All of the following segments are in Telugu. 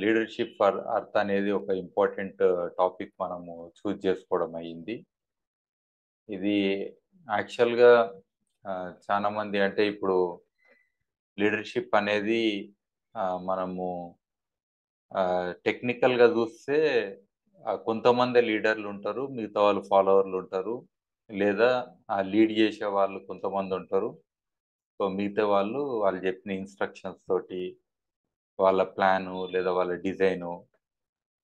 లీడర్షిప్ ఫర్ అర్త్ అనేది ఒక ఇంపార్టెంట్ టాపిక్ మనము చూజ్ చేసుకోవడం అయ్యింది. ఇది యాక్చువల్‌గా చాలా మంది అంటే ఇప్పుడు లీడర్షిప్ అనేది మనము టెక్నికల్‌గా చూస్తే కొంతమందే లీడర్‌లుంటారు. మిగతా వాళ్ళు ఫాలోవర్‌లుంటారు. లేదా లీడ్ చేసే వాళ్ళు కొంతమందుంటారు. సో, మిగతా వాళ్ళు చెప్పిన ఇన్‌స్ట్రక్షన్స్ తోటి వాళ్ళ ప్లాను లేదా వాళ్ళ డిజైను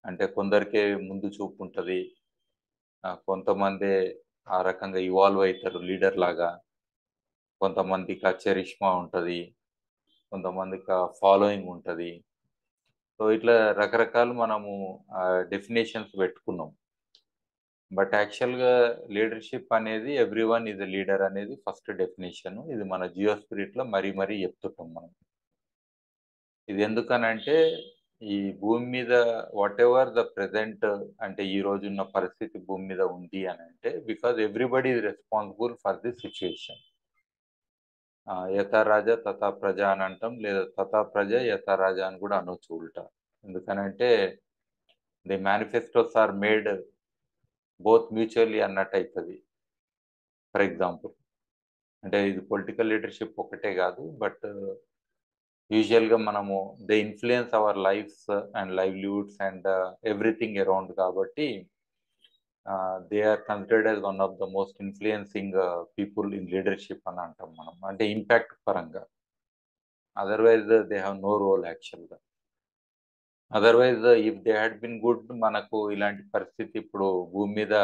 అంటే కొందరికే ముందు చూపుంటది. కొంతమందే ఆ రకంగా ఇవాల్వ్ అయితారు లీడర్‌లాగా. కొంతమందికి ఆ చరిష్మా ఉంటది. కొంతమందికి ఆ ఫాలోయింగ్ ఉంటది. సో, ఇట్లా రకరకాలు మనము డెఫినిషన్స్ పెట్టుకున్నాం. బట్ యాక్చువల్‌గా లీడర్‌షిప్ అనేది ఎవ్రీవన్ ఈజ్ ఎ లీడర్ అనేది ఫస్ట్ డెఫినిషన్. ఇది మన జియో స్పిరిట్‌లో మరీ మరీ చెప్తుంటాం మనం. ఇది ఎందుకనంటే ఈ భూమి మీద వాటెవర్ ద ప్రెజెంట్ అంటే ఈ రోజున్న పరిస్థితి భూమి మీద ఉంది అనంటే because everybody is responsible for the situation. యథా రాజా తథా ప్రజ అని అంటాం. లేదా తథా ప్రజ యథా రాజా అని కూడా అనొచ్చు ఉల్టా. ఎందుకనంటే the manifestos are made both mutually అన్నట్టయితది. For example. అంటే ఇది పొలిటికల్ లీడర్‌షిప్ ఒక్కటే గాదు. బట్ యూజువల్‌గా మనము they influence our lives and livelihoods and everything around కాబట్టి they are considered as one of the most influencing people in leadership అని అంటాం మనం. అంటే ఇంపాక్ట్ పరంగా. Otherwise they have no role యాక్చువల్‌గా. Otherwise if they had been good మనకు ఇలాంటి పరిస్థితి ఇప్పుడు భూమి మీద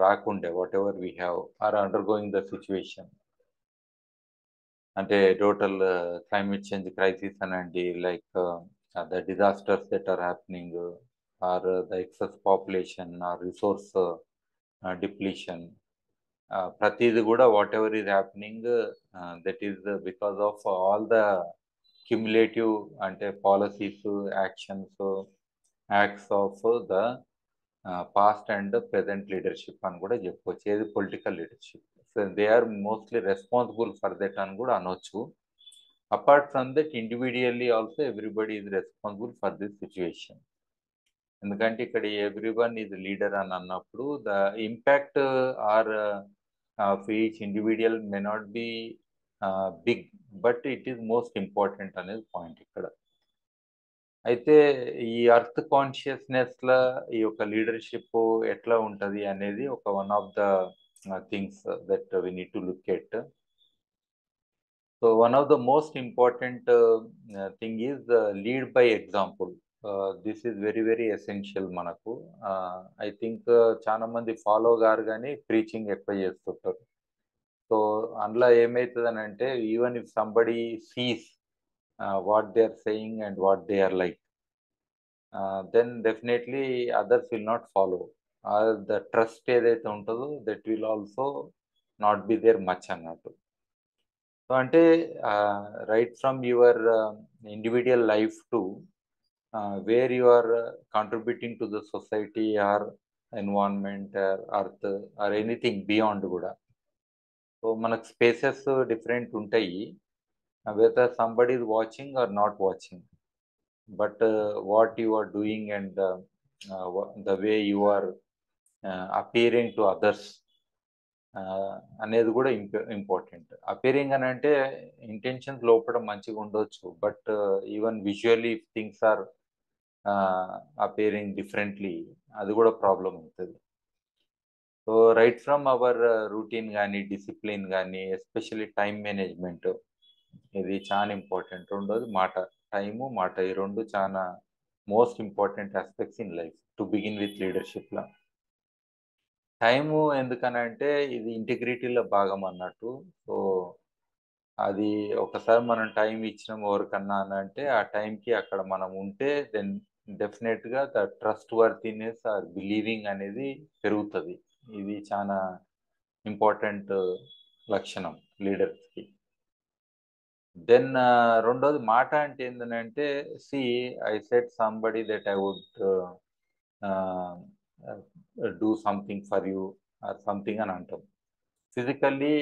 రాకుండే whatever we have are undergoing the situation. అంటే టోటల్ క్లైమేట్ చేంజ్ క్రైసిస్ అనండి like the disasters that are happening or the excess population or resource depletion ప్రతీది గూడా whatever is happening that is because of all the cumulative అంటే policies, actions, acts of the past and present leadership అని గూడా జెప్పుకోవచ్చు. ఏది political leadership. So, they are mostly responsible for that అని గూడా అనొచ్చు. Apart from that individually also everybody is responsible for this situation. ఎందుకంటే ఇక్కడ ఎవ్రీవన్ ఈజ్ లీడర్ అని అన్నప్పుడు the impact or of each individual may not be big. But it is most important అనేది పాయింట్ ఇక్కడ. అయితే ఈ ఎర్త్ కాన్షియస్‌నెస్‌ల ఈ యొక్క లీడర్‌షిప్ ఎట్లా ఉంటది అనేది ఒక one of the things that we need to look at. So one of the most important thing is lead by example. This is very very essential మనకు. ఐ థింక్ చాలా మంది ఫాలో గారు గానీ ప్రీచింగ్ ఎక్కువ చేస్తుంటారు. సో అందులో ఏమైతదనంటే even if somebody sees what they are saying and what they are like then definitely others will not follow. The trust ఏదైతే ఉంటదో that will also not be there much అన్నట్టు. సో అంటే right from your individual life to where you are contributing to the society or environment or earth or anything beyond గూడా. సో మనకు స్పేసెస్ డిఫరెంట్ ఉంటాయి. Whether somebody is watching or not watching. But what you are doing and the way you are appearing to others అనేది కూడా ఇంపార్టెంట్. అపియరింగ్ అనంటే ఇంటెన్షన్స్ లోపల మంచిగా ఉండొచ్చు. But even visually things are appearing differently అది కూడా ప్రాబ్లమ్ అవుతది. So right from our routine గాని, డిసిప్లిన్ గాని, ఎస్పెషల్లీ టైమ్ మేనేజ్‌మెంట్ ఇది చాలా ఇంపార్టెంట్. రెండోది మాట. టైము, మాట ఈ 2 చానా most important aspects in life to begin with లీడర్‌షిప్‌ల. టైము ఎందుకనంటే ఇది ఇంటిగ్రిటీలో భాగం అన్నట్టు. సో, అది ఒకసారి మనం టైం ఇచ్చినాం ఎవరికన్నా అనంటే ఆ టైంకి అక్కడ మనం ఉంటే దెన్ డెఫినెట్‌గా the trust worthiness or believing అనేది పెరుగుతది. ఇది చానా ఇంపార్టెంట్ లక్షణం లీడర్స్‌కి. దెన్ రెండోది మాట అంటే ఏందనంటే see I said somebody that I would ah, do something for you or something అని అంటాం. Physically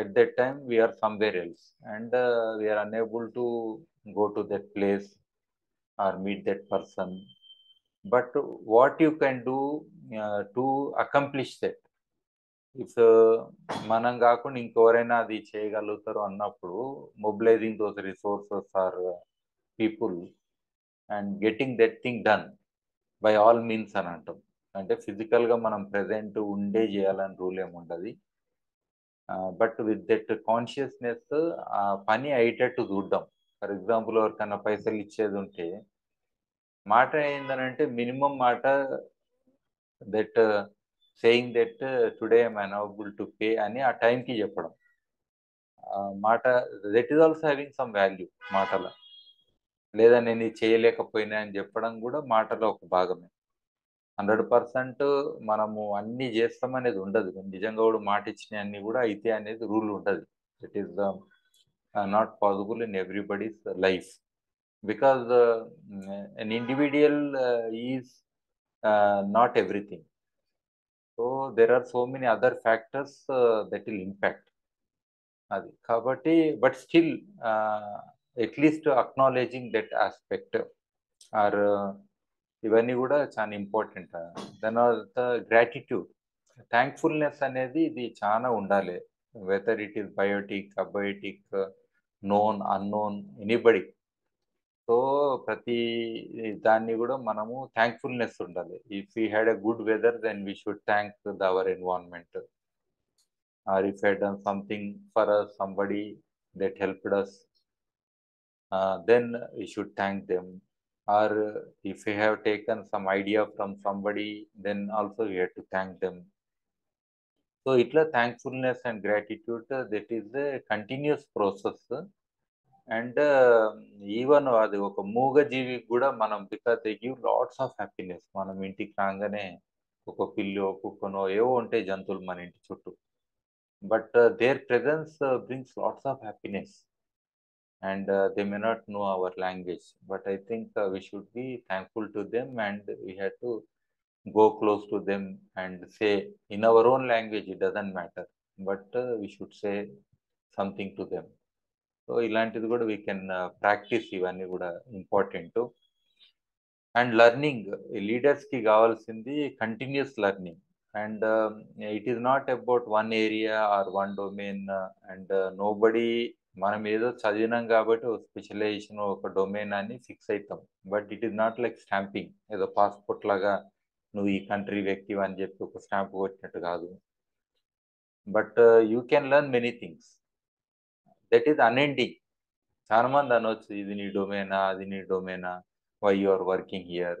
at that time we are somewhere else and we are unable to go to that place or meet that person. But what you can do to accomplish that, if మనం కాకుండా ఇంకెవరైనా అది చేయగలుగుతారు అన్నప్పుడు, mobilising those resources or people and getting that thing done by all means అని అంటాం. అంటే ఫిజికల్గా మనం ప్రెజెంట్ ఉండే చేయాలని రూల్ ఏముండదు. బట్ విత్ దట్ కాన్షియస్నెస్ ఆ పని అయ్యేటట్టు చూద్దాం. ఫర్ ఎగ్జాంపుల్ ఎవరికైనా పైసలు ఇచ్చేది ఉంటే, మాట ఏందనంటే మినిమం మాట that saying that today I'm honourable to pay అని ఆ టైంకి చెప్పడం. మాట that is also having some value మాటలో. లేదా నేను ఇది చేయలేకపోయినా అని చెప్పడం కూడా మాటలో ఒక భాగమే. 100% మనము అన్నీ చేస్తామనేది ఉండదు. నిజంగా కూడా మాట ఇచ్చినవి అన్నీ కూడా అయితే అనేది రూల్ ఉండదు. It is not possible in everybody's life. Because an individual is not everything. So there are so many other factors that will impact. అది కాబట్టి but still at least acknowledging that aspect are ఇవన్నీ కూడా చాలా ఇంపార్టెంట్. దాని తర్వాత గ్రాటిట్యూడ్, థ్యాంక్ఫుల్నెస్ అనేది ఇది చాలా ఉండాలి. Whether it is biotic, abiotic, known, unknown, anybody. So ప్రతి దాన్ని కూడా మనము థ్యాంక్ఫుల్నెస్ ఉండాలి. If we had a good weather then we should thank our environment. Or if had done something for us, somebody that helped us, then we should thank them. Or if we have taken some idea from somebody, then also we have to thank them. So itla thankfulness and gratitude, that is a continuous process. And even అది ఒక మూగజీవికి కూడా మనం, because they give LADS of happiness. మనం ఇంటికి రాగానే ఒక పిల్లో, కుక్కనో ఏవో ఉంటాయి జంతువులు మన ఇంటి చుట్టూ. But their presence brings lots of happiness and they may not know our language. But I think we should be thankful to them and we have to go close to them and say in our own language, it doesn't matter, but we should say something to them. So ఇలాంటిది కూడా వీ కెన్ ప్రాక్టీస్. ఇవన్నీ కూడా ఇంపార్టెంట్. అండ్ లెర్నింగ్, లీడర్స్కి కావాల్సింది continuous learning. And it is not about one area or one domain. And nobody, మనం ఏదో చదివినాం కాబట్టి ఒక స్పెషలైజేషన్, ఒక డొమైన్ అని ఫిక్స్ అవుతాం. But it is not like stamping, ఏదో పాస్పోర్ట్ లాగా నువ్వు ఈ కంట్రీ వ్యక్తి అని చెప్పి ఒక స్టాంప్ కొట్టినట్టు కాదు. But you can learn many things. That is unending. చాలా మంది అనవచ్చు, ఇది నీ డొమైనా, అది నీ డొమైనా, why you are working here.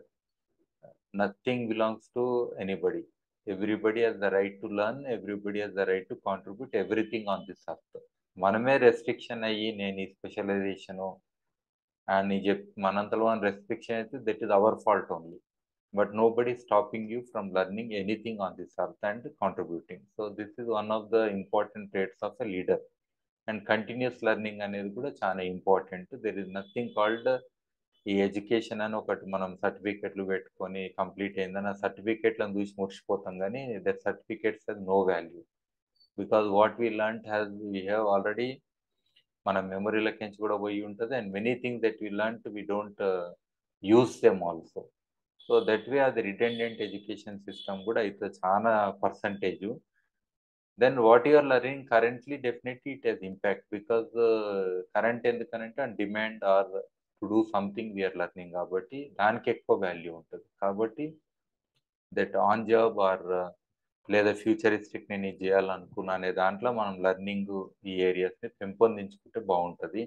Nothing belongs to anybody. Everybody has the right to learn, everybody has the right to contribute everything on this earth. మనమే రెస్ట్రిక్షన్ అయ్యి నేను ఈ స్పెషలైజేషను అని చెప్పి మనంతలో మన రెస్ట్రిక్షన్ అయితే that is our fault only. But nobody stopping you from learning anything on this earth and contributing. So this is one of the important traits of a leader. And continuous learning అనేది కూడా చాలా important. There is nothing called ఈ ఎడ్యుకేషన్ అని ఒకటి మనం సర్టిఫికెట్లు పెట్టుకొని కంప్లీట్ అయిందని ఆ సర్టిఫికెట్లను చూసి మురిసిపోతాం, కానీ that certificates has no value. Because what we learn has we have already మన మెమరీలకించి కూడా పోయి ఉంటుంది. And many things that we learn we don't use them also. So that way అది రిటెండెంట్ ఎడ్యుకేషన్ సిస్టమ్ కూడా అయితే చాలా percentage. Then what you are learning currently, definitely it has impact, because current ఎందుకనంటే on demand or to do something we are learning కాబట్టి దానికి ఎక్కువ వాల్యూ ఉంటుంది. కాబట్టి దట్ ఆన్ జాబ్ ఆర్ లేదా ఫ్యూచరిస్టిక్ నేను ఇది చేయాలనుకున్నా అనే దాంట్లో మనం లెర్నింగ్ ఈ ఏరియాస్ని పెంపొందించుకుంటే బాగుంటుంది.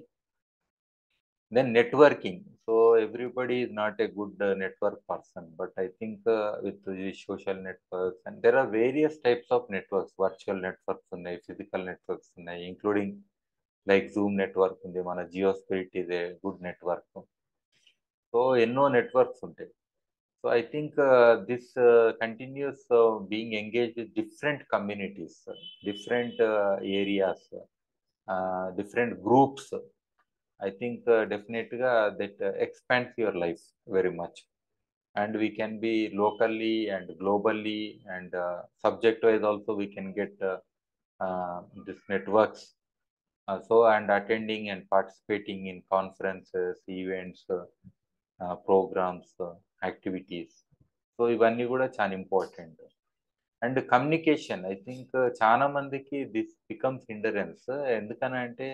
Then networking. So everybody is not a good network person, but I think with the social networks, and there are various types of networks, virtual networks ఉన్నాయి, physical networks ఉన్నాయి, including like Zoom network ఉంది, మన Geospirit is a good network. So ఎన్నో నెట్వర్క్స్ ఉంటాయి. So I think this continuous being engage with different communities, different areas, different groups, I think definitely that expands your life very much. And we can be locally and globally and subject wise also we can get this networks. So and attending and participating in conferences, events, programmes, activities. So ఇవన్నీ కూడా చాలా important. And communication I think చాలా మందికి దిస్ బికమ్స్ హిండరెన్స్. ఎందుకనంటే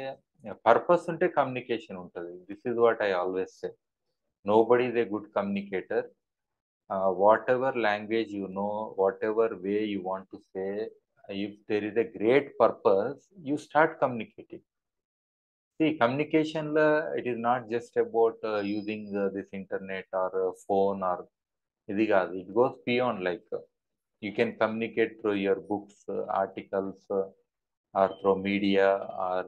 పర్పస్ ఉంటే కమ్యూనికేషన్ ఉంటుంది. This is what I always say. Nobody is a good communicator. Whatever language you know, whatever way you want to say, if there is a great purpose, you start communicating. See, communication, it is not just about using this internet or phone or ఇది కాదు. It goes beyond. Like you can communicate through your books, articles, or through media, or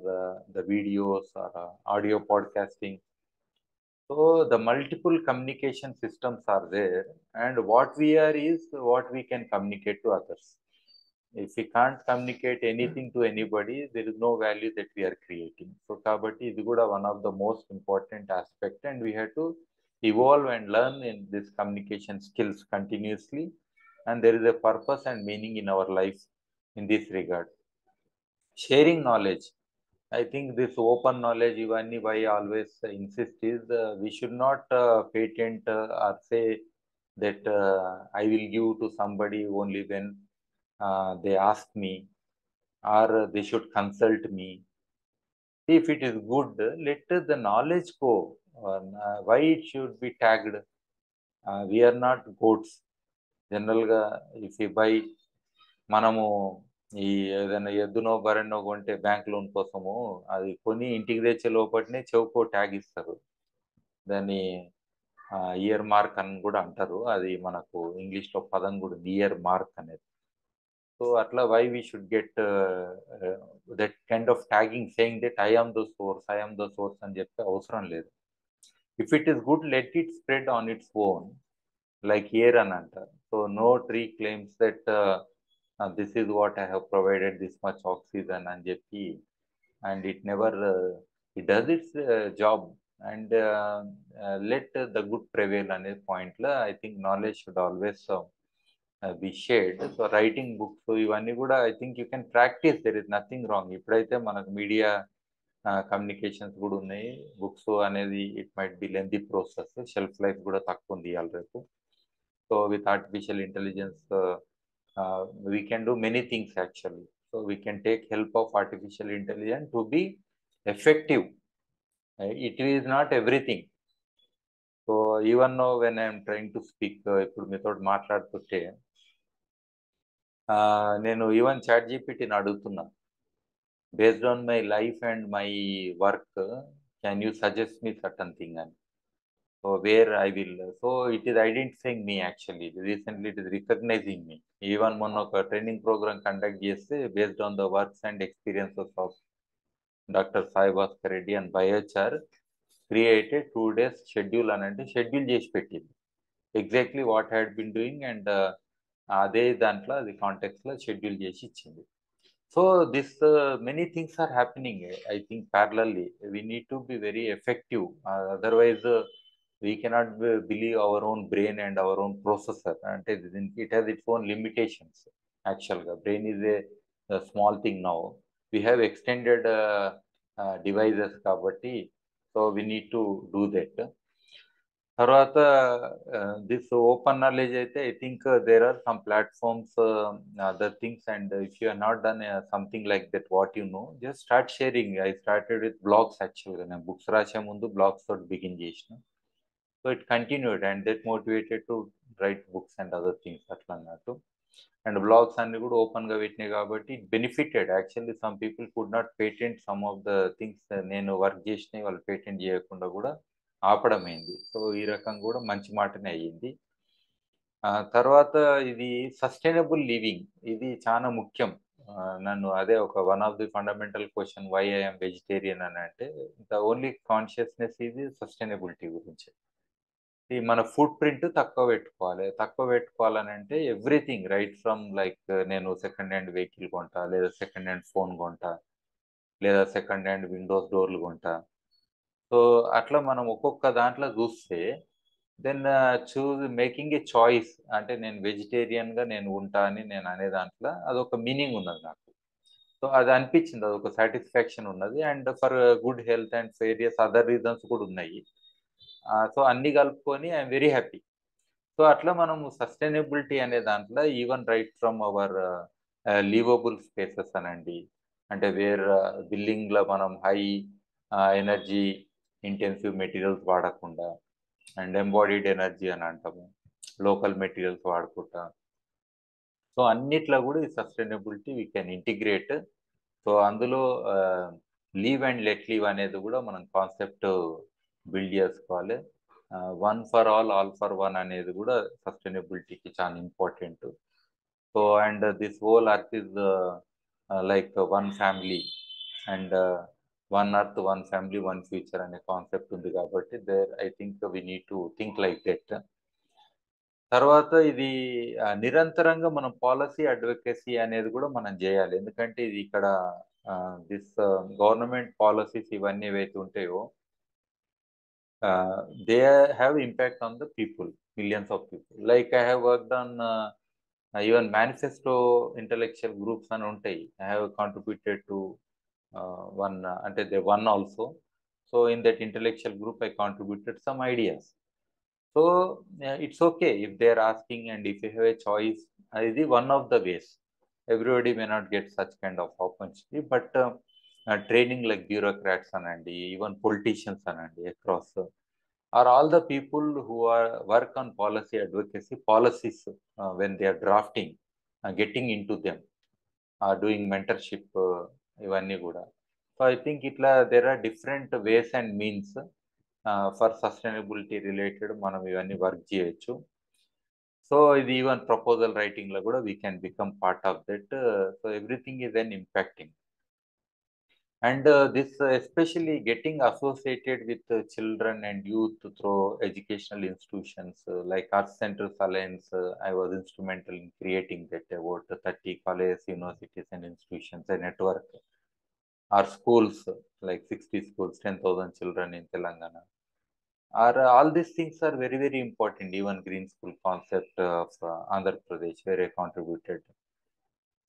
the videos, or audio podcasting. So the multiple communication systems are there, and what we are is what we can communicate to others. If we can't communicate anything to anybody, there is no value that we are creating. So kabatti ఇది కూడా one of the most important aspect, and we have to evolve and learn in this communication skills continuously, and there is a purpose and meaning in our life in this regard. Sharing knowledge, I think this open knowledge, Ivani, why I always insist is we should not patent or say that I will give to somebody only when they ask me, or they should consult me. If it is good, let the knowledge go. Why it should be tagged? We are not goats. జనరల్గా ఇఫ్ యూ బై, మనము ఈ ఏదైనా ఎద్దునో బర్రెనో కొంటే బ్యాంక్ లోన్ కోసము, అది కొని ఇంటికి తెచ్చే లోపటినే చెవుకో ట్యాగ్ ఇస్తారు. దాన్ని ఇయర్ మార్క్ అని కూడా అంటారు. అది మనకు ఇంగ్లీష్లో పదం కూడా ఇయర్ మార్క్ అనేది. సో అట్లా why we should get that kind of tagging saying that I am the source అని చెప్పి అవసరం లేదు. If it is good, let it spread on its own, like air అని అంటారు. So no tree claims that this is what I have provided this much oxygen అని చెప్పి, and it never it does its job, and let the good prevail అనే పాయింట్లో I think knowledge should always be shared. So writing books ఇవన్నీ కూడా I think you can practice, there is nothing wrong. ఇప్పుడైతే మనకు మీడియా కమ్యూనికేషన్స్ కూడా ఉన్నాయి. బుక్స్ అనేది it might be lengthy process, shelf life కూడా తక్కువ ఉంది ఇవాళ రేపు. So with artificial intelligence we can do many things actually. So we can take help of artificial intelligence to be effective. It is not everything. So even now when I am trying to speak, ఇప్పుడు మీతో మాట్లాడుతుంటే నేను ఈవెన్ చాట్ జీపీటీని అడుగుతున్నా, based on my life and my work, can you suggest me certain thing అని. So where I will, so it is identifying me actually. Recently it is recognizing me. Even one of a training program conduct చేస్తే based on the works and experiences of Dr. Sai Bhaskar Reddy and biochar, created 2 days schedule అని అంటే షెడ్యూల్ చేసి పెట్టింది exactly what had been doing, and అదే దాంట్లో అది కాంటెక్స్లో షెడ్యూల్ చేసి ఇచ్చింది. So this many things are happening I think parallelly. We need to be very effective, otherwise we cannot believe our own brain and our own processor, and it has its own limitations. Actually brain is a small thing now. We have extended devices kabatti, so we need to do that. తర్వాత this open knowledge అయితే I think there are some platforms, other things, and if you have not done something like that, what you know, just start sharing. I started with blogs actually. నేను బుక్స్ రాసే ముందు బ్లాగ్స్ తోటి బిగిన్ చేసిన. So it continued, and that motivated to write books and other things అట్లా అన్నట్టు. అండ్ బ్లాగ్స్ అన్ని కూడా ఓపెన్గా పెట్టినాయి కాబట్టి it benefited. Actually some people could not patent some of the things నేను వర్క్ చేసినవి వాళ్ళు పేటెంట్ చేయకుండా కూడా ఆపడమైంది. సో ఈ రకం కూడా మంచి మాటనే అయ్యింది. తర్వాత ఇది సస్టైనబుల్ లివింగ్, ఇది చాలా ముఖ్యం. నన్ను అదే ఒక one of the fundamental question why I'm vegetarian అని అంటే, ద ఓన్లీ కాన్షియస్నెస్ ఇది సస్టైనబిలిటీ గురించి. మన ఫుడ్ ప్రింట్ తక్కువ పెట్టుకోవాలని అంటే ఎవ్రీథింగ్ రైట్ ఫ్రమ్ లైక్ నేను సెకండ్ హ్యాండ్ వెహికల్ కొంటా, లేదా సెకండ్ హ్యాండ్ ఫోన్ కొంటా, లేదా సెకండ్ హ్యాండ్ విండోస్ డోర్లు కొంటా. సో అట్లా మనం ఒక్కొక్క దాంట్లో చూస్తే then choose making a choice. అంటే నేను వెజిటేరియన్గా నేను ఉంటా అని నేను అనే దాంట్లో అదొక మీనింగ్ ఉన్నది నాకు. సో అది అనిపించింది, అదొక సాటిస్ఫాక్షన్ ఉన్నది. And for good health and various other reasons కూడా ఉన్నాయి. సో అన్ని కలుపుకొని ఐఎమ్ వెరీ హ్యాపీ. సో అట్లా మనము సస్టైనబిలిటీ అనే దాంట్లో even right from our livable spaces అనండి. అంటే బిల్డింగ్‌లో మనం హై ఎనర్జీ ఇంటెన్సివ్ మెటీరియల్స్ వాడకుండా అండ్ ఎంబాడీడ్ ఎనర్జీ అని అంటాము. లోకల్ మెటీరియల్స్ వాడుకుంటా. సో అన్నిట్లో కూడా ఈ sustainability we can integrate. So అందులో లీవ్ అండ్ లెట్ లీవ్ అనేది కూడా మనం కాన్సెప్ట్ బిల్డ్ చేసుకోవాలి. One for all for one అనేది కూడా సస్టైనబిలిటీకి చాలా important. So and this whole earth is like one family and one earth one family one future అనే కాన్సెప్ట్ ఉంది కాబట్టి I think we need to think like that. తర్వాత ఇది నిరంతరంగా మనం పాలసీ అడ్వకేసీ అనేది కూడా మనం చేయాలి. ఎందుకంటే ఇది ఇక్కడ దిస్ గవర్నమెంట్ పాలసీస్ ఇవన్నీ ఏవైతే ఉంటాయో they have impact on the people, millions of people. Like I have worked on even manifesto intellectual groups అని ఉంటాయి. I have contributed to one అంటే they one also. So in that intellectual group I contributed some ideas. So it's okay if they are asking and if you have a choice. ఇది one of the ways. Everybody may not get such kind of opportunity but training like bureaucrats అనండి, ఈవెన్ పొలిటీషియన్స్ అనండి across are all the people who are work on policy advocacy policies when they are drafting, getting into them, doing mentorship, ఇవన్నీ కూడా. సో ఐ థింక్ ఇట్లా there are different ways and means for sustainability related మనం ఇవన్నీ వర్క్ చేయొచ్చు. సో ఇది ఈవెన్ ప్రపోజల్ రైటింగ్ లో కూడా we can become part of that. So everything is an impacting. And this especially getting associated with children and youth through educational institutions like Earth Centers Alliance. I was instrumental in creating that. About 30 colleges, universities and institutions, a network. Our schools, like 60 schools, 10,000 children in Telangana. All these things are very, very important. Even Green School concept of Andhra Pradesh, where I contributed.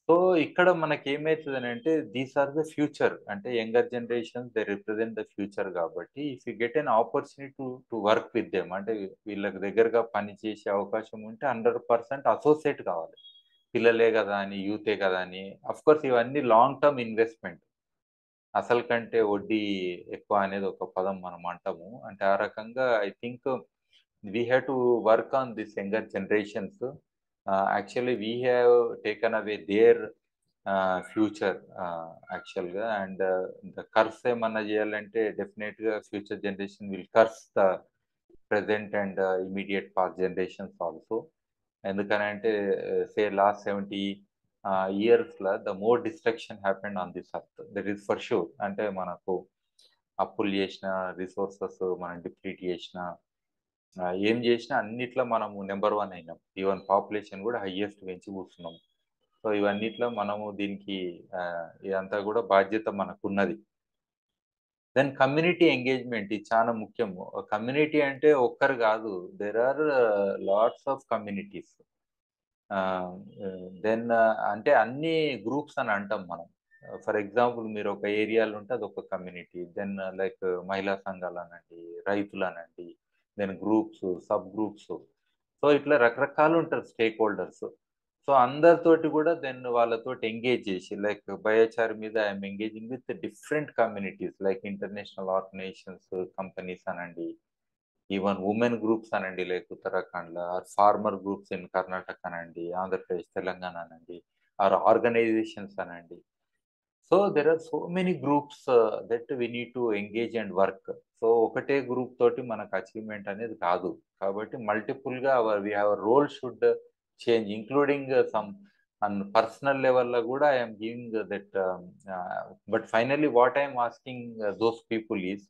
So ఇక్కడ మనకి ఏమవుతుంది అంటే దీస్ ఆర్ ద ఫ్యూచర్. అంటే younger generation they represent the future కాబట్టి if you get an opportunity to work with them, అంటే వీళ్ళకి దగ్గరగా పని చేసే అవకాశం ఉంటే 100% అసోసియేట్ కావాలి. పిల్లలే కదా అని, యూతే కదా అని. అఫ్కోర్స్ ఇవన్నీ లాంగ్ టర్మ్ ఇన్వెస్ట్మెంట్. అసలు కంటే వడ్డీ ఎక్కువ అనేది ఒక పదం మనం అంటాము. అంటే ఆ రకంగా I think we have to work on this younger generations. Actually we have taken away their future యాక్చువల్గా. అండ్ ద కర్స్ ఏమన్నా చేయాలంటే డెఫినెట్గా future generation will curse the present and immediate past generations also. ఎందుకనంటే సే లాస్ట్ 70 ఇయర్స్లో the more destruction happened on this earth, that is for sure. అంటే మనకు అప్పులు చేసిన, రిసోర్సెస్ మనం డిప్లీట్ చేసిన, ఏం చేసినా అన్నిట్లో మనము నెంబర్ 1 అయినాం. ఈవెన్ పాపులేషన్ కూడా హైయెస్ట్ పెంచి కూర్చున్నాం. సో ఇవన్నిట్లో మనము దీనికి ఇదంతా కూడా బాధ్యత మనకున్నది. దెన్ కమ్యూనిటీ ఎంగేజ్మెంట్ ఇది చాలా ముఖ్యము. కమ్యూనిటీ అంటే ఒక్కరు కాదు, there are lots of communities. Then అంటే అన్ని గ్రూప్స్ అని అంటాం మనం. ఫర్ ఎగ్జాంపుల్ మీరు ఒక ఏరియాలో ఉంటే అదొక కమ్యూనిటీ. దెన్ లైక్ మహిళా సంఘాలు అనండి, రైతులు అనండి, then groups, sub groups. So ఇట్లా రకరకాలు ఉంటారు స్టేక్ హోల్డర్స్. సో అందరితోటి కూడా దెన్ వాళ్ళతోటి ఎంగేజ్ చేసి లైక్ బయోచార్ మీద I'm engaging with different communities like international organisations, companies అనండి, ఈవెన్ ఉమెన్ గ్రూప్స్ అనండి లైక్ ఉత్తరాఖండ్లో, are farmer groups in Karnataka అనండి, ఆంధ్రప్రదేశ్, తెలంగాణ అనండి, ఆర్ ఆర్గనైజేషన్స్ అనండి. So there are so many groups that we need to engage and work. So ఒకటే గ్రూప్ తోటి మనకు అచీవ్మెంట్ అనేది కాదు. కాబట్టి మల్టిపుల్గా we have role should change, including some an personal లెవెల్లో కూడా I'm giving that. But finally what I'm asking those people is,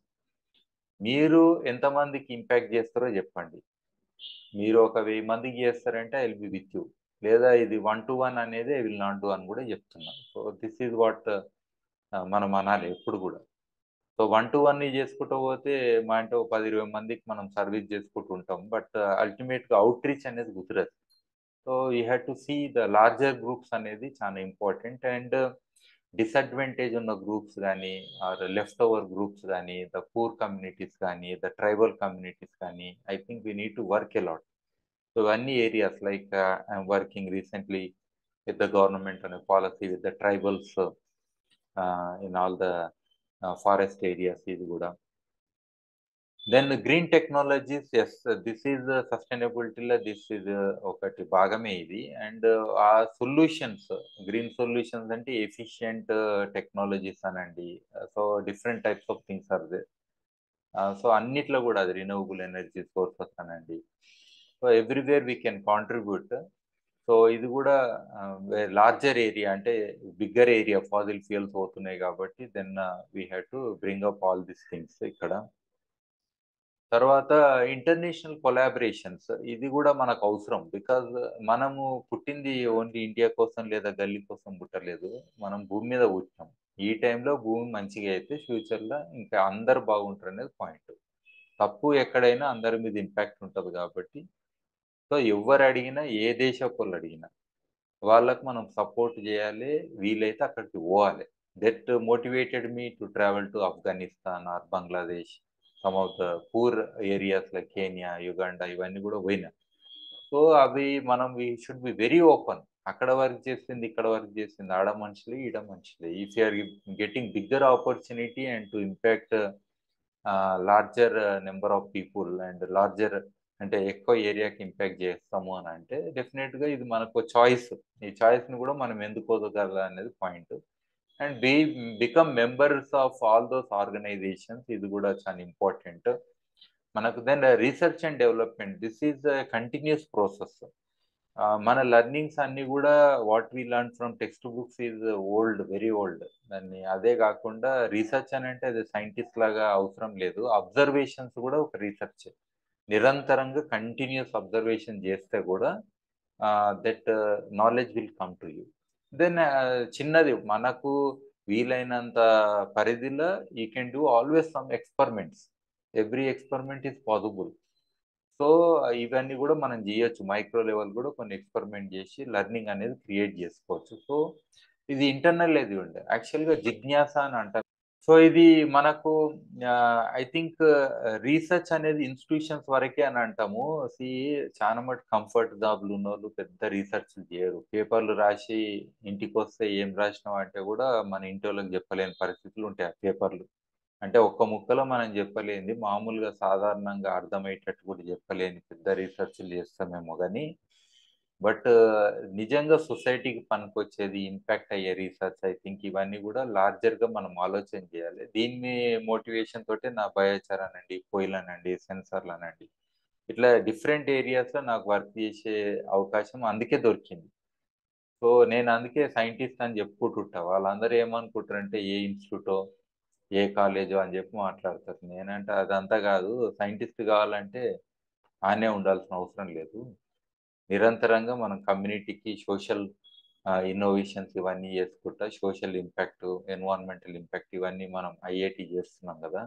మీరు ఎంతమందికి ఇంపాక్ట్ చేస్తారో చెప్పండి. మీరు ఒక 1000 మందికి చేస్తారంటే I will be with you. లేదా ఇది 1 to 1 అనేది ఐ విల్ నాట్ డూ అని కూడా చెప్తున్నా. సో దిస్ ఈజ్ వాట్ మనం అనాలి ఎప్పుడు కూడా. సో 1 to 1 చేసుకుంటూ పోతే మా అంటే 10-20 మందికి మనం సర్వీస్ చేసుకుంటూ ఉంటాం. బట్ అల్టిమేట్గా అవుట్ రీచ్ అనేది కుదరదు. So you have to see the larger groups అనేది చాలా ఇంపార్టెంట్. అండ్ డిసడ్వాంటేజ్ ఉన్న గ్రూప్స్ కానీ, ఆర్ లెఫ్ట్ ఓవర్ గ్రూప్స్ కానీ, ద పూర్ కమ్యూనిటీస్ కానీ, ద ట్రైబల్ కమ్యూనిటీస్ కానీ, I think we need to work a lot. So ఇవన్నీ areas like I'm working recently with the government on a policy with the tribals in all the forest areas ఇది కూడా. Then green technologies, yes this is సస్టైనబిలిటీలో దిస్ ఈజ్ ఒకటి భాగమే ఇది. అండ్ ఆ సొల్యూషన్స్, గ్రీన్ సొల్యూషన్స్ అంటే ఎఫిషియంట్ టెక్నాలజీస్ అనండి. So different types of things are they. So అన్నిట్లో కూడా అది రినూవబుల్ ఎనర్జీ సోర్సెస్ అనండి. So everywhere we can contribute. So ఇది కూడా లార్జర్ ఏరియా, అంటే బిగ్గర్ ఏరియా ఫాజిల్ ఫ్యూయల్స్ అవుతున్నాయి కాబట్టి then we have to bring up all these things ఇక్కడ. తర్వాత ఇంటర్నేషనల్ కొలాబరేషన్స్, ఇది కూడా మనకు అవసరం. బికాజ్ మనము పుట్టింది ఓన్లీ ఇండియా కోసం లేదా గల్లీ కోసం పుట్టలేదు, మనం భూమి మీద పుట్టినాం. ఈ టైంలో భూమి మంచిగా అయితే ఫ్యూచర్లో ఇంకా అందరు బాగుంటారు అనేది పాయింట్. తప్పు ఎక్కడైనా అందరి మీద ఇంపాక్ట్ ఉంటుంది కాబట్టి, సో ఎవరు అడిగినా, ఏ దేశపు వాళ్ళు అడిగినా వాళ్ళకు మనం సపోర్ట్ చేయాలి, వీలైతే అక్కడికి పోవాలి. That motivated me to travel to Afghanistan or Bangladesh, some of the poor areas like Kenya, Uganda, ఇవన్నీ కూడా పోయినా. సో అవి మనం we should be very open. అక్కడ వర్క్ చేసింది, ఇక్కడ వర్క్ చేసింది, ఆడ మనుషులే, ఈడ మనుషులే. If you're getting bigger opportunity and to impact larger number of people and larger అంటే ఎక్కువ ఏరియాకి ఇంపాక్ట్ చేస్తాము అని అంటే డెఫినెట్గా ఇది మనకు చాయిస్. ఈ చాయిస్ని కూడా మనం ఎందుకు వదగల అనేది point. And become members of all those organisations, ఇది కూడా చాలా ఇంపార్టెంట్ మనకు. Then research and development, this is continuous process. మన లెర్నింగ్స్ అన్ని కూడా what we learn from text books is old, very old. దాన్ని అదే కాకుండా రీసెర్చ్ అని అంటే అది సైంటిస్ట్ లాగా అవసరం లేదు, అబ్జర్వేషన్స్ కూడా ఒక రీసెర్చ్. నిరంతరంగా కంటిన్యూస్ అబ్జర్వేషన్ చేస్తే కూడా that knowledge will come to you. Then చిన్నది మనకు వీలైనంత పరిధిలో you can do always some experiments. Every experiment is possible. So ఇవన్నీ కూడా మనం చేయొచ్చు. మైక్రో లెవెల్ కూడా కొన్ని ఎక్స్పెరిమెంట్ చేసి లెర్నింగ్ అనేది క్రియేట్ చేసుకోవచ్చు. సో ఇది ఇంటర్నల్ ఇది ఉండే యాక్చువల్గా జిజ్ఞాస అని అంటారు. సో ఇది మనకు ఐ థింక్ రీసెర్చ్ అనేది ఇన్స్టిట్యూషన్స్ వరకే అని అంటాము. సి చాలా మటు కంఫర్ట్ జాబ్లు ఉన్న వాళ్ళు పెద్ద రీసెర్చ్ చేయరు. పేపర్లు రాసి ఇంటికి వస్తే ఏం రాసినావు అంటే కూడా మన ఇంటి వాళ్ళకి చెప్పలేని పరిస్థితులు ఉంటాయి ఆ పేపర్లు. అంటే ఒక్క ముక్కలో మనం చెప్పలేనిది మామూలుగా సాధారణంగా అర్థమయ్యేటట్టు కూడా చెప్పలేని పెద్ద రీసెర్చ్లు చేస్తామేమో కానీ, బట్ నిజంగా సొసైటీకి పనికొచ్చేది, ఇంపాక్ట్ అయ్యే రీసెర్చ్ ఐ థింక్ ఇవన్నీ కూడా లార్జర్గా మనం ఆలోచన చేయాలి. దీన్ని మోటివేషన్ తోటే నా బయోచార్ అనండి, కోయిల్ అనండి, సెన్సార్లు అనండి, ఇట్లా డిఫరెంట్ ఏరియాస్లో నాకు వర్క్ చేసే అవకాశం అందుకే దొరికింది. సో నేను అందుకే సైంటిస్ట్ అని చెప్పుకుంటుంటా. వాళ్ళందరూ ఏమనుకుంటారంటే ఏ ఇన్స్టిట్యూటో, ఏ కాలేజో అని చెప్పి మాట్లాడతారు. నేనంటే అదంతా కాదు, సైంటిస్ట్ కావాలంటే ఆనే ఉండాల్సిన అవసరం లేదు. నిరంతరంగా మనం కమ్యూనిటీకి సోషల్ ఇన్నోవేషన్స్ ఇవన్నీ చేసుకుంటా, సోషల్ ఇంపాక్ట్, ఎన్విరాన్మెంటల్ ఇంపాక్ట్ ఇవన్నీ మనం ఐఐటి చేస్తున్నాం కదా,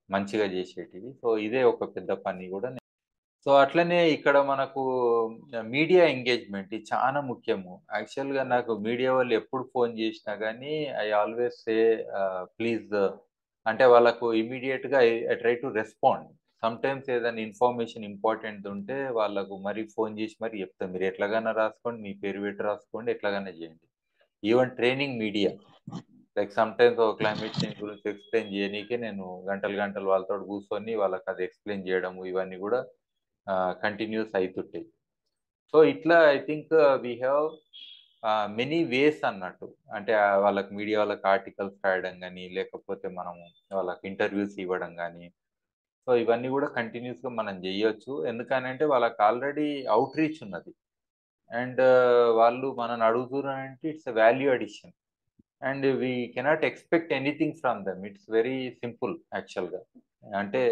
మంచిగా చేసేటివి. సో ఇదే ఒక పెద్ద పని కూడా. సో అట్లనే ఇక్కడ మనకు మీడియా ఎంగేజ్మెంట్ ఇది చాలా ముఖ్యము. యాక్చువల్‌గా నాకు మీడియా వాళ్ళు ఎప్పుడు ఫోన్ చేసినా గానీ ఐ ఆల్వేస్ సే ప్లీజ్, అంటే వాళ్ళకు ఇమ్మీడియేట్‌గా I try to respond. Sometimes ఏదైనా ఇన్ఫర్మేషన్ ఇంపార్టెంట్ ఉంటే వాళ్ళకు మరీ ఫోన్ చేసి మరి చెప్తా. మీరు ఎట్లాగైనా రాసుకోండి, మీ పేరు పెట్టి రాసుకోండి, ఎట్లాగైనా చేయండి. Even training media like sometimes ఒక క్లైమేట్ చేంజ్ గురించి ఎక్స్‌ప్లెయిన్ చేయనీకే నేను గంటలు గంటలు వాళ్ళతోటి కూర్చొని వాళ్ళకి అది ఎక్స్‌ప్లెయిన్ చేయడము ఇవన్నీ కూడా కంటిన్యూస్ అయితుంటాయి. సో ఇట్లా I think we have many ways అన్నట్టు. అంటే వాళ్ళకి మీడియా వాళ్ళకి ఆర్టికల్స్ రాయడం గానీ, లేకపోతే మనము వాళ్ళకి ఇంటర్వ్యూస్ ఇవ్వడం గానీ, సో ఇవన్నీ కూడా కంటిన్యూస్‌గా మనం జేయొచ్చు. ఎందుకనంటే వాళ్ళకి ఆల్రెడీ ఔట్ రీచ్ ఉన్నది. అండ్ వాళ్ళు మనల్ని అడుగుతుర్రంటే it's a value addition. And we cannot expect anything from them. It's very simple యాక్చువల్‌గా. అంటే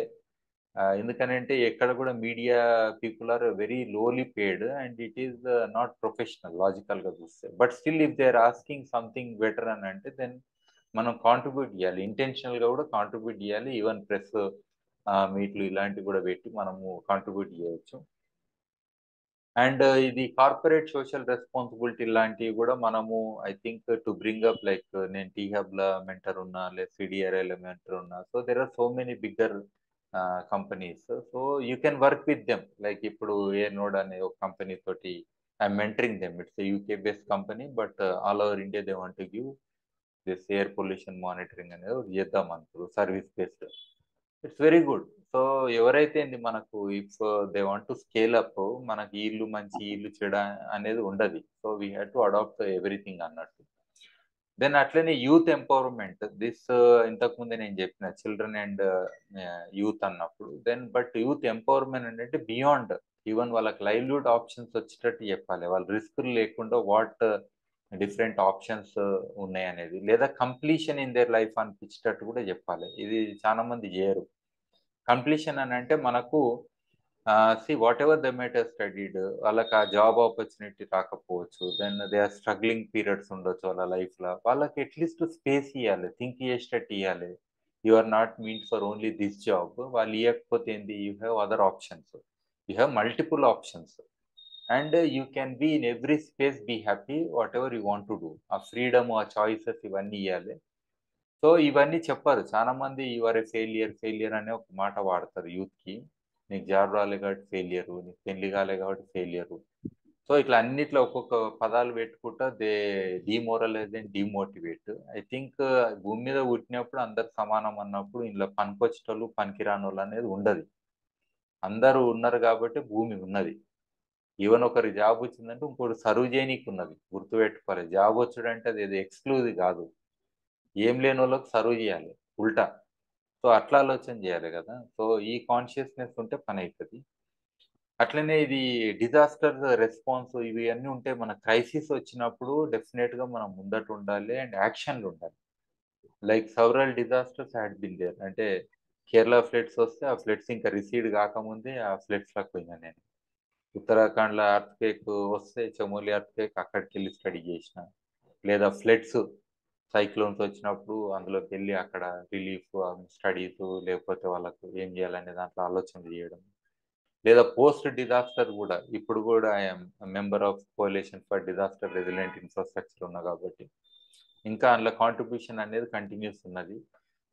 ఎందుకనంటే ఎక్కడ కూడా media people are very lowly paid and it is not professional లాజికల్‌గా చూస్తే. But still if they are asking something better అని అంటే దెన్ మనం కాంట్రిబ్యూట్ చేయాలి. ఇంటెన్షనల్‌గా కూడా కాంట్రిబ్యూట్ చేయాలి. ఈవెన్ ప్రెస్ మీట్లు ఇలాంటివి కూడా పెట్టి మనము కాంట్రిబ్యూట్ చేయొచ్చు. అండ్ ఇది కార్పొరేట్ సోషల్ రెస్పాన్సిబిలిటీ లాంటివి కూడా మనము I think to bring up like నేను టీ హబ్ ల మెంటర్ ఉన్నా లేదా సిడిఆర్ఐ మెంటర్ ఉన్నా. So there are so many bigger companies. So you can work with them. Like ఇప్పుడు ఏ నోడ్ అనే ఒక కంపెనీ తోటి I'm mentoring them. It's UK based company but all over India they want to give this air pollution monitoring అనేది ఒకటి చేద్దాం అనుకో service based. It's very good. So ఎవరైతే మనకు if they want to scale up, మనకి ఇల్లు మంచి ఇల్లు చెడ అనేది ఉండదు. So we have to adapt everything అన్నట్టు. దెన్ అట్లనే యూత్ ఎంపవర్మెంట్ దిస్ ఇంతకు ముందే నేను చెప్పిన చిల్డ్రన్ అండ్ యూత్ అన్నప్పుడు. దెన్ బట్ యూత్ ఎంపవర్మెంట్ అంటే బియాండ్ ఈవెన్ వాళ్ళకి లైవ్లీహుడ్ ఆప్షన్స్ వచ్చేటట్టు చెప్పాలి. వాళ్ళు రిస్క్ లేకుండా వాట్ డిఫరెంట్ ఆప్షన్స్ ఉన్నాయి అనేది, లేదా కంప్లీషన్ ఇన్ దేర్ లైఫ్ అనిపించేటట్టు కూడా చెప్పాలి. ఇది చాలా మంది చేయరు. కంప్లీషన్ అని అంటే మనకు whatever the mate studied, వాళ్ళకి ఆ జాబ్ ఆపర్చునిటీ రాకపోవచ్చు. Then they are struggling periods ఉండొచ్చు వాళ్ళ లైఫ్లో. వాళ్ళకి అట్లీస్ట్ స్పేస్ ఇవ్వాలి, థింక్ చేసేటట్టు ఇవ్వాలి. You are not mean for only this job. వాళ్ళు ఇవ్వకపోతే ఏంది, you have other options, you have multiple options and you can be in every space, be happy whatever you want to do. ఆ ఫ్రీడమ్, ఆ చాయిసెస్ ఇవన్నీ ఇవ్వాలి. సో ఇవన్నీ చెప్పారు చాలా మంది. యువర్ ఏ ఫెయిలియర్, ఫెయిలియర్ అనే ఒక మాట వాడతారు యూత్కి. నీకు జాబ్ రాలే కాబట్టి ఫెయిలియరు, నీకు పెళ్లి కాలే కాబట్టి ఫెయిలియరు. సో ఇట్లా అన్నిట్లో ఒక్కొక్క పదాలు పెట్టుకుంటా they demoralise and demotivate. I think భూమి మీద పుట్టినప్పుడు అందరు సమానం అన్నప్పుడు ఇందులో పనికొచ్చేటోళ్ళు పనికిరాని వాళ్ళు అనేది ఉండదు. అందరూ ఉన్నారు కాబట్టి భూమి ఉన్నది. ఈవెన్ ఒకరి జాబ్ వచ్చిందంటే ఇంకోటి సర్వ్ చేయనీకి ఉన్నది. గుర్తుపెట్టుకోవాలి, జాబ్ వచ్చాడంటే అది ఏదో ఎక్స్క్లూజివ్ కాదు. ఏం లేని వాళ్ళకి సర్వ్ చేయాలి ఉల్టా. సో అట్లా ఆలోచన చేయాలి కదా. సో ఈ కాన్షియస్నెస్ ఉంటే పని అవుతుంది. అట్లనే ఇది డిజాస్టర్ రెస్పాన్స్ ఇవి అన్నీ ఉంటే, మన క్రైసిస్ వచ్చినప్పుడు డెఫినెట్గా మనం ముందట ఉండాలి అండ్ యాక్షన్లు ఉండాలి. Like several disasters had been there. అంటే కేరళ ఫ్లడ్స్ వస్తే ఆ ఫ్లడ్స్ ఇంకా రిసీడ్ కాకముందే ఆ ఫ్లడ్స్లోకి పోయినా నేను. ఉత్తరాఖండ్లో అర్త్క్వేక్ వస్తే చమోలి అర్త్క్వేక్ అక్కడికి వెళ్ళి స్టడీ చేసిన. లేదా ఫ్లడ్స్ సైక్లోన్స్ వచ్చినప్పుడు అందులోకి వెళ్ళి అక్కడ రిలీఫ్ స్టడీస్, లేకపోతే వాళ్ళకు ఏం చేయాలనే దాంట్లో ఆలోచన చేయడం. లేదా పోస్ట్ డిజాస్టర్ కూడా, ఇప్పుడు కూడా I'm member of కోalition for disaster resilient infrastructure ఉన్నా కాబట్టి ఇంకా అందులో కాంట్రిబ్యూషన్ అనేది కంటిన్యూస్ ఉన్నది.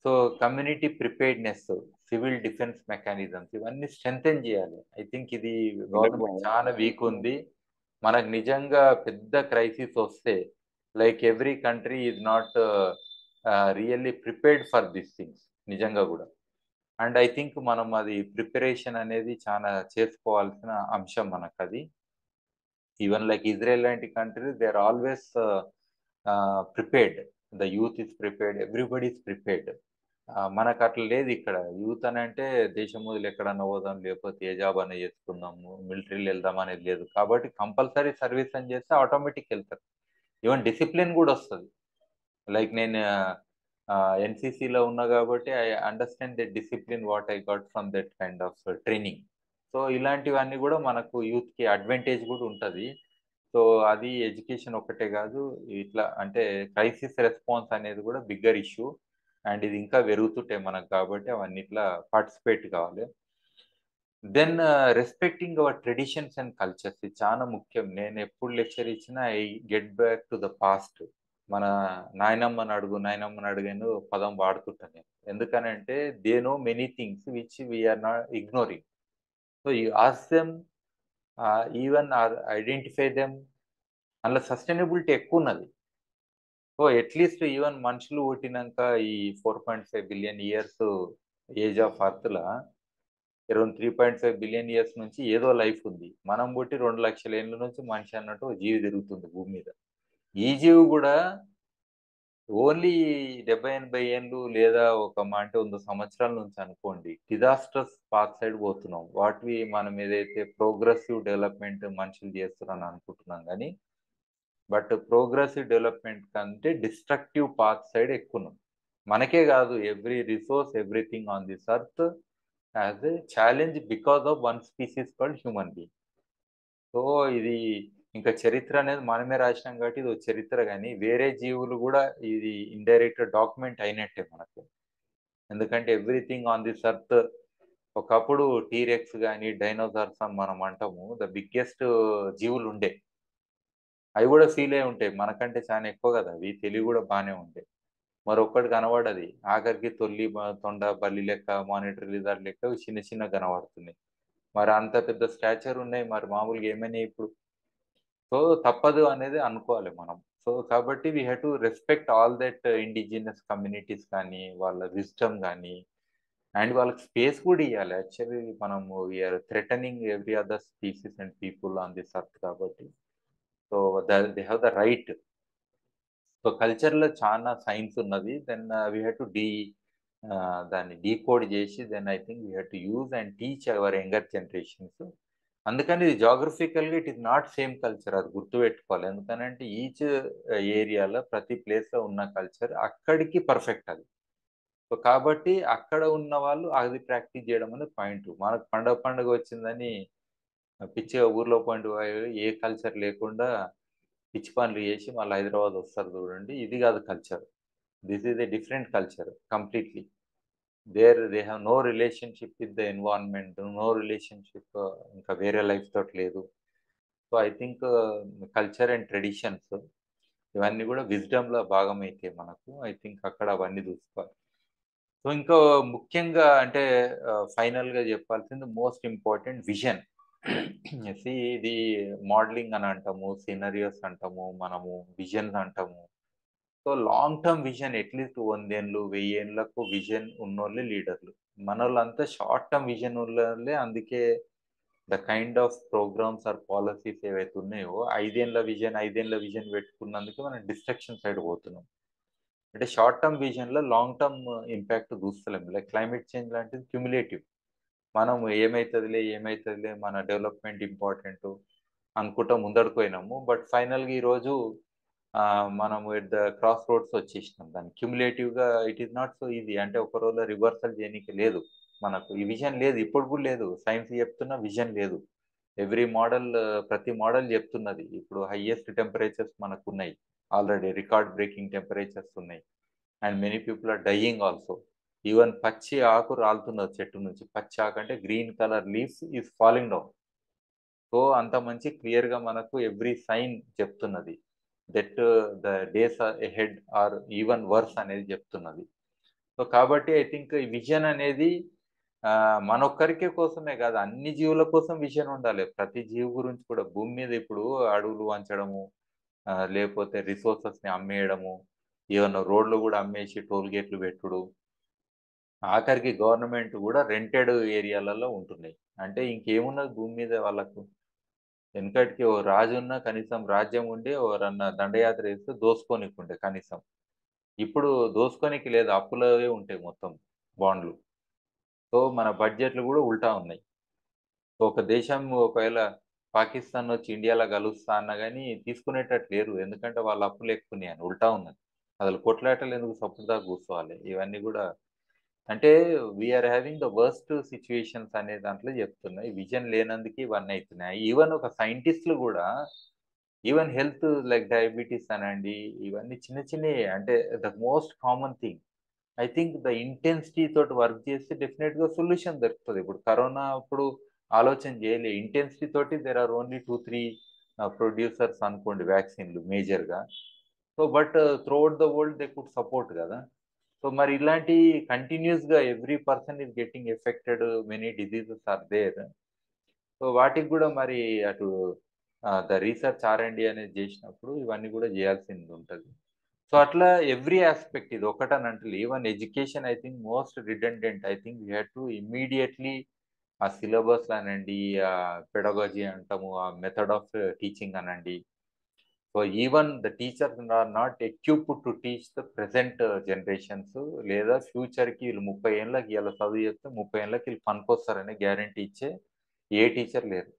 So community preparedness, civil defence mechanisms ఇవన్నీ స్ట్రెంథెన్ చేయాలి. ఐ థింక్ ఇది గవర్నమెంట్ చాలా వీక్ ఉంది. మనకు నిజంగా పెద్ద క్రైసిస్ వస్తే like every country is not really prepared for this things నిజంగా కూడా. అండ్ ఐ థింక్ మనం అది ప్రిపరేషన్ అనేది చాలా చేసుకోవాల్సిన అంశం మనకు అది. ఈవెన్ లైక్ ఇజ్రాయెల్ లాంటి country they are always prepared. The youth is prepared, everybody is prepared. మనకు అట్లా లేదు ఇక్కడ. యూత్ అని అంటే దేశం వదిలి ఎక్కడన్నా పోదాం, లేకపోతే ఏ జాబ్ అన్నా చేసుకుందాము, మిలిటరీలో వెళ్దాం అనేది లేదు. కాబట్టి కంపల్సరీ సర్వీస్ అని చేస్తే ఆటోమేటిక్ వెళ్తారు. ఈవెన్ డిసిప్లిన్ కూడా వస్తుంది. లైక్ నేను ఎన్సీసీలో ఉన్నా కాబట్టి I understand the discipline what I got from that kind of training. So ఇలాంటివన్నీ కూడా మనకు యూత్కి అడ్వాంటేజ్ కూడా ఉంటుంది. సో అది ఎడ్యుకేషన్ ఒక్కటే కాదు, ఇట్లా అంటే క్రైసిస్ రెస్పాన్స్ అనేది కూడా బిగ్గర్ ఇష్యూ. అండ్ ఇది ఇంకా పెరుగుతుంటాయి మనకు, కాబట్టి అవన్నిట్లా పార్టిసిపేట్ కావాలి. Then respecting our traditions and cultures ఇది చాలా ముఖ్యం. నేను ఎప్పుడు లెక్చర్ ఇచ్చినా I get back to the past. మన నాయనమ్మని అడుగాను పదం వాడుతుంటాను నేను. ఎందుకనంటే they know many things which we're not ignoring. So you ask them, even or identify them. అందులో సస్టైనబిలిటీ ఎక్కువ ఉన్నది. సో అట్లీస్ట్ ఈవెన్ మనుషులు పుట్టినాక ఈ 4.5 బిలియన్ ఇయర్స్ ఏజ్ ఆఫ్ అర్త్లా అరౌండ్ 3.5 బిలియన్ ఇయర్స్ నుంచి ఏదో లైఫ్ ఉంది. మనం పుట్టి 2 లక్షల ఏళ్ళ నుంచి మనిషి అన్నట్టు ఒక జీవి తిరుగుతుంది భూమి మీద. ఈ జీవి కూడా ఓన్లీ 70-80 ఏళ్ళు లేదా ఒక అంటే 100 సంవత్సరాల నుంచి అనుకోండి డిజాస్టర్స్ పాత్ సైడ్ పోతున్నాం. వాటివి మనం ఏదైతే ప్రోగ్రెసివ్ డెవలప్మెంట్ మనుషులు చేస్తున్నారని అనుకుంటున్నాం కానీ, బట్ ప్రోగ్రెసివ్ డెవలప్మెంట్ కంటే డిస్ట్రక్టివ్ పాత్ సైడ్ ఎక్కువ. మనకే కాదు, every resource everything on this earth as a challenge because of one species called human being. So ఇది ఇంకా చరిత్ర అనేది మనమే రాసినాం కాబట్టి ఇది చరిత్ర, కానీ వేరే జీవులు కూడా ఇది ఇండైరెక్ట్ డాక్యుమెంట్ అయినట్టే మనకు. ఎందుకంటే ఎవ్రీథింగ్ ఆన్ దిస్ అర్త్ ఒకప్పుడు టీరెక్స్ గాని, డైనోసార్స్ అని మనం అంటాము. ద బిగ్గెస్ట్ జీవులుండే. అవి గూడా ఫీల్ అయ్యి ఉంటాయి. మనకంటే చానా ఎక్కువ గదా! అవి తెలివి గూడా బానే ఉంటాయి. మరొక్కటి కనపడది. ఆఖరికి తొండ, బల్లి లెక్క, మానిటర్ లిజార్డ్ లెక్క చిన్న చిన్నగా కనపడుతున్నాయి. మరి అంత పెద్ద స్టాచర్ ఉన్నాయి. మరి మామూలుగా ఏమైనాయి ఇప్పుడు? సో, తప్పదు అనేది అనుకోవాలి మనం. సో, కాబట్టి we have to respect all that indigenous communities కానీ, వాళ్ళ విజ్డమ్ గాని, అండ్ వాళ్ళకి స్పేస్ కూడా ఇయ్యాలి. యాక్చువల్లీ మనము we are threatening every other species and people on this earth కాబట్టి. So, they have the right. So, కల్చర్‌లో చానా సైన్స్ ఉన్నది. దెన్ వి హావ్ టు దాన్ని డీకోడ్ జేసి then I think we have to use and teach our younger generations. అందుకని ఇది జియోగ్రఫికల్‌గా it is not same culture అది గుర్తుపెట్టుకోవాలి. ఎందుకనంటే ఈచ్ ఏరియాలో ప్రతి ప్లేస్‌లో ఉన్న కల్చర్ అక్కడికి పర్ఫెక్ట్ అది. సో, కాబట్టి అక్కడ ఉన్నవాళ్ళు అది ప్రాక్టీస్ జేయడం అనేది పాయింటు. మనకు పండగ వచ్చిందని పిచ్చిగా ఊర్లో పండుగ ఏ కల్చర్ లేకుండా పిచ్చి పనులు చేసి మళ్ళీ హైదరాబాద్ వస్తారు చూడండి. ఇది కాదు culture. This is a different culture completely. They have no relationship with the environment. No relationship ఇంకా వేరే లైఫ్ తోటి లేదు. So, I think culture and traditions ఇవన్నీ కూడా విజ్డమ్‌లో భాగమైతాయి మనకు. ఐ థింక్ అక్కడ అవన్నీ చూసుకోవాలి. సో, ఇంకో ముఖ్యంగా అంటే ఫైనల్‌గా చెప్పాల్సింది మోస్ట్ ఇంపార్టెంట్ విజన్. ఇది మోడలింగ్ అని అంటాము, సినరియోస్ అంటాము, మనము విజన్స్ అంటాము. So, long term vision at least 100 ఏండ్లు, 1000 ఏండ్లకు విజన్ ఉన్నోళ్ళే లీడర్‌లు. మనోళ్ళంతా షార్ట్ టర్మ్ విజన్ ఉన్నోళ్ళే అందుకే the kind of programmes or policies ఏవైతే ఉన్నాయో 5 ఏండ్ల విజన్ పెట్టుకున్నందుకే మనం డిస్ట్రక్షన్ సైడ్ పోతున్నాం. అంటే షార్ట్ టర్మ్ విజన్‌లో లాంగ్ టర్మ్ ఇంపాక్ట్ చూస్తలేం. లైక్ క్లైమేట్ చేంజ్ లాంటిది క్యుములేటివ్. మనం ఏమైతదిలే మన డెవలప్‌మెంట్ ఇంపార్టెంటు అనుకుంటా ముందడుగు పోయినాము. బట్ ఫైనల్‌గా ఈరోజు మనము ఎట్ ద క్రాస్ రోడ్స్ వచ్చేసినాం. దాన్ని క్యుములేటివ్‌గా it is not so easy. అంటే ఒక రోజులో రివర్సల్ చేయనీకి లేదు. మనకు ఈ విజన్ లేదు. ఇప్పుడు కూడా లేదు. సైన్స్ చెప్తున్న విజన్ లేదు. ఎవ్రీ మోడల్ ప్రతి మోడల్ చెప్తున్నది. ఇప్పుడు హైయెస్ట్ టెంపరేచర్స్ మనకున్నాయి. ఆల్రెడీ రికార్డ్ బ్రేకింగ్ టెంపరేచర్స్ ఉన్నాయి. And many people are dying also. Even పచ్చి ఆకు రాలుతున్నది చెట్టు నుంచి. పచ్చి ఆకు అంటే green colour leaves is falling down. So, అంత మంచి క్లియర్‌గా మనకు ఎవ్రీ సైన్ చెప్తున్నది. That the days are ahead are even worse అనేది చెప్తున్నది. సో, కాబట్టి ఐ థింక్ ఈ విజన్ అనేది మనొక్కరికి కోసమే కాదు. అన్ని జీవుల కోసం విజన్ ఉండాలి. ప్రతి జీవి గురించి కూడా భూమి మీద ఇప్పుడు అడవులు వంచడము, లేపోతే రిసోర్సెస్‌ని అమ్మేయడము, ఏవన్నా రోడ్లు గూడా అమ్మేసి టోల్ గేట్‌లు పెట్టుడు. ఆఖరికి గవర్నమెంట్ గూడా రెంటెడ్ ఏరియాలలో ఉంటున్నాయి. అంటే ఇంకేమున్నది భూమి మీద వాళ్ళకు? వెనకటికి ఓ రాజున్న కనీసం రాజ్యం ఉండి ఎవరన్నా దండయాత్ర చేస్తే దోసుకోనీకుండే కనీసం. ఇప్పుడు దోసుకోనికి లేదు. అప్పులవే ఉంటాయి మొత్తం బాండ్లు. సో, మన బడ్జెట్‌లు గూడా ఉల్టా ఉన్నాయి. సో, ఒక దేశం ఒకవేళ పాకిస్తాన్ వచ్చి ఇండియాలో కలుస్తా అన్నా గాని తీసుకునేటట్టు లేరు. ఎందుకంటే వాళ్ళ అప్పులు ఎక్కువున్నాయని. ఉల్టా ఉన్నది. అసలు కొట్లాటలు ఎందుకు సప్పుడుదాకా కూర్చోవాలి. ఇవన్నీ గూడా అంటే are having the worst situations అనే దాంట్లో చెప్తున్నాయి. విజన్ లేనందుకే ఇవన్నీ అయితున్నాయి. ఈవెన్ ఒక సైంటిస్ట్‌లు గూడా ఈవెన్ హెల్త్ లైక్ డయాబెటిస్ అనండి, ఇవన్నీ చిన్న చిన్నయే. అంటే the most common thing. I think the intensity తోటి వర్క్ చేస్తే డెఫినిట్‌గా సొల్యూషన్ దొరుకుతది. ఇప్పుడు కరోనా అప్పుడు ఆలోచన చేయలే. ఇంటెన్సిటీ తోటి దేర్ ఆర్ ఓన్లీ 2, 3 ప్రొడ్యూసర్స్ అనుకోండి వ్యాక్సిన్‌లు మేజర్‌గా. So, but throughout the world they could support గదా! సో, మరి ఇలాంటి కంటిన్యూయస్‌గా every person is getting affected. Many diseases are there. So, వాటికి గూడా మరి అటు ద రీసెర్చ్ ఆర్&డి అనేది జేసినప్పుడు ఇవన్నీ గూడా జేయాల్సిందుంటది. సో, అట్లా ఎవ్రీ యాస్పెక్ట్ ఇది ఒక్కటనంటలే. Even education I think most redundant. I think we have to ఇమ్మీడియేట్‌లీ ఆ సిలబస్ అనండి, పెడగాజీ అంటాము, ఆ మెథడ్ ఆఫ్ టీచింగ్ అనండి. So, even the teachers are not equipped to teach the present generations. లేదా ఫ్యూచర్‌కి ఈళ్ళు 30 ఏళ్ళకి ఇయాల చదువు చెప్తే 30 ఏళ్ళకి ఈళ్ళు పనికొస్తారని గ్యారంటీ ఇచ్చే ఏ టీచర్ లేరు.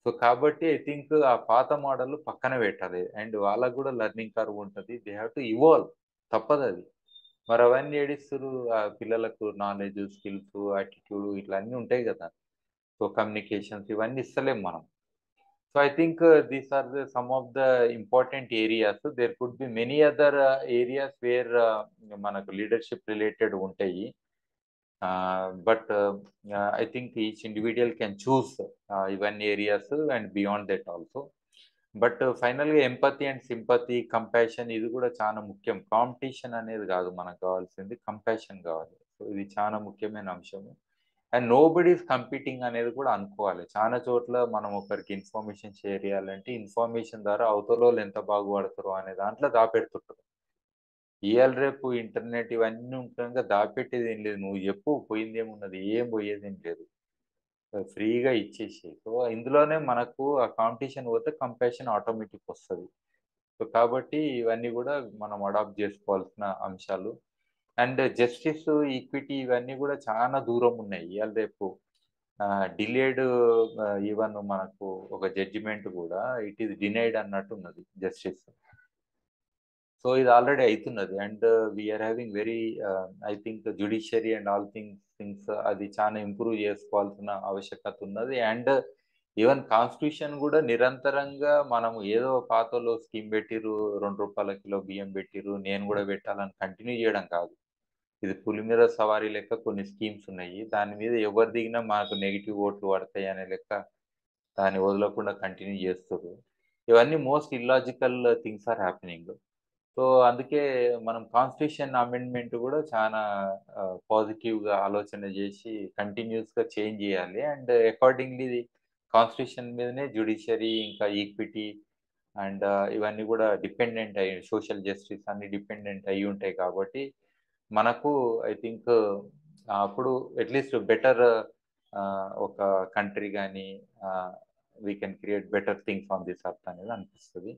సో, కాబట్టి ఐ థింక్ ఆ పాత మోడల్ పక్కన పెట్టాలి. అండ్ వాళ్ళకి గూడా లెర్నింగ్ కర్వ్ ఉంటది. దే హావ్ టు ఇవాల్వ్ తప్పదది. మరి అవన్నీ ఏడిస్తుర్రు పిల్లలకు నాలెడ్జ్, స్కిల్స్, యాటిట్యూడ్ ఇట్లా అన్నీ ఉంటాయి గదా! సో, కమ్యూనికేషన్స్ ఇవన్నీ ఇస్తలేం మనం. So, I think these are some of the important areas. There could be many other areas where మనకు లీడర్‌షిప్ రిలేటెడ్ ఉంటాయి. But I think each individual can choose even areas and beyond that also. But ఫైనల్‌గా ఎంపతి అండ్ సింపతి, కంపాషన్ ఇది కూడా చాలా ముఖ్యం. కాంపిటీషన్ అనేది కాదు మనకు కావాల్సింది. కంపాషన్ కావాలి. సో, ఇది చాలా ముఖ్యమైన అంశము. అండ్ నోబడీ ఈస్ కంపీటింగ్ అనేది కూడా అనుకోవాలి. చాలా చోట్ల మనం ఒకరికి ఇన్ఫర్మేషన్ షేర్ చేయాలంటే, ఇన్ఫర్మేషన్ ద్వారా అవతలోళ్ళు ఎంత బాగుపడతారో అనే దాంట్లో దాపెడుతుంటారు. ఇయాల రేపు ఇంటర్నెట్ ఇవన్నీ ఉంటంగా దాపెట్టేదేం లేదు. నువ్వు చెప్పు పోయిందేమున్నది? ఏం పోయేదేం లేదు. ఫ్రీగా ఇచ్చేసేయి. సో, ఇందులోనే మనకు ఆ కాంపిటీషన్ పోతే కంపాషన్ ఆటోమేటిక్ వస్తది. సో, కాబట్టి ఇవన్నీ గూడా మనం అడాప్ట్ జేసుకోవాల్సిన అంశాలు. అండ్ జస్టిస్, ఈక్విటీ ఇవన్నీ గూడా చానా దూరం ఉన్నాయి. ఇయాల రేపు డిలేడ్ ఈవెన్ మనకు ఒక జడ్జిమెంట్ గూడా ఇట్ ఈస్ డినైడ్ అన్నట్టున్నది జస్టిస్. సో, ఇది ఆల్రెడీ అయితున్నది. And we are having very I think judiciary and all things అది చాలా ఇంప్రూవ్ చేసుకోవాల్సిన ఆవశ్యకత ఉన్నది. అండ్ ఈవెన్ కాన్స్టిట్యూషన్ గూడా నిరంతరంగా మనము ఏదో పాతోళ్ళు స్కీమ్ పెట్టిర్రు, రూ. 2 కిలో బియ్యం పెట్టిర్రు, నేను గూడా పెట్టాలని కంటిన్యూ చేయడం కాదు. ఇది పులి మీద సవారీ లెక్క కొన్ని స్కీమ్స్ ఉన్నాయి. దాని మీద ఎవరు దిగినా మాకు నెగెటివ్ ఓట్లు పడతాయి అనే లెక్క దాన్ని వదలకుండా కంటిన్యూ చేస్తుర్రు. ఇవన్నీ most illogical things are happening. So, అందుకే మనం కాన్స్టిట్యూషన్ అమెండ్‌మెంట్ గూడా చానా పాజిటివ్‌గా ఆలోచన జేసి కంటిన్యూయస్‌గా చేంజ్ జేయాలి. అండ్ అకార్డింగ్‌లీ కాన్స్టిట్యూషన్ మీదనే జ్యుడిషియరీ ఇంకా ఈక్విటీ అండ్ ఇవన్నీ గూడా డిపెండెంట్ అయ్యి సోషల్ జస్టిస్ అన్నీ డిపెండెంట్ అయ్యుంటాయి కాబట్టి, మనకు ఐ థింక్ అప్పుడు అట్‌లీస్ట్ బెటర్ ఒక కంట్రీ గాని we can create better things on this earth అనేది అనిపిస్తది.